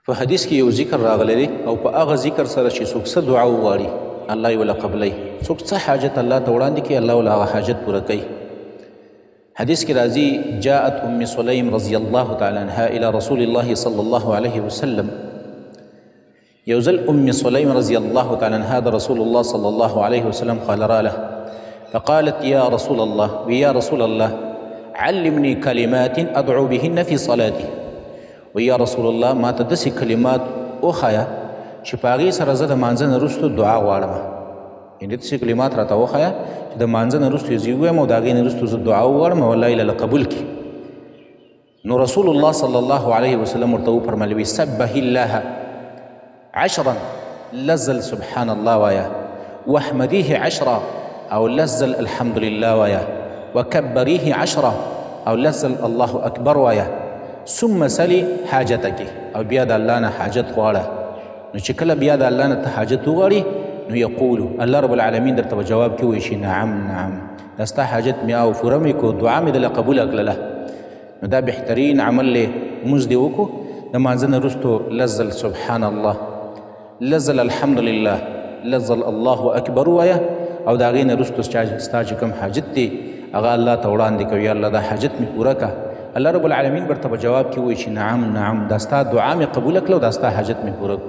په حدیث کې یو ذکر راغلی دی او په هغه ذکر سره چې څوک څه دعا وغواړي الله یې وله قبلوي، څوک څه حاجت الله ته وړاندې کړي الله وله هغه حاجت پوره کوي. حدیث کې راځي جاءت ام سلیم رضی الله تعالی عنها الى رسول الله صلی الله علیه وسلم. یو ځل ام سلیم رضی الله تعالی عنها د رسول الله صلی الله علیه وسلم خاله راله فقالت یا رسول الله ویا رسول الله علمني كلمات ادعو بهن في صلاتي. ویا رسول الله ما ته داسې کلمات وښایه چې په هغې سره زه د مانځه نه وروسته دعا غواړم. یعنې داسې کلمات راته وښایه چې د مانځه نه وروسته یې زه ووایم او د هغې نه وروسته زه دعا وغواړم او الله یې له قبول کړي. نو رسول الله صلی الله علیه وسلم ورته وفرمیل وی سبح الله 10 لزل سبحان الله وایه، واحمدیه 10 او لزل الحمد لله وایه، وکبریه 10 او لزل الله اکبر وایه، ثم سلی حاجتک او بیا د الله نه حاجت غواړه. نو چې کله بیا د الله نه ته حاجت وغواړي نو یقولو الله رب العالمین درته په جواب کې وایي چې نعم نعم دا ستا حاجت مې او پوره مې کړو، دعا مې دله قبوله کړله. نو دا بهترین عمل دی، لمونځ دې وکړو د مانځه نه وروستو لزل سبحان الله، لزل الحمد لله، لزل الله اکبر وایه او د هغې نه وروستو ستا چې کوم حاجت دی هغه الله ته وړاندې کوي، الله دا حاجت مې پوره کړه. الله رب العالمین ورته په جواب کې وایي چې نعم نعم دا ستا دعا مې قبوله کړله او دا ستا حاجت مې پوره کړو.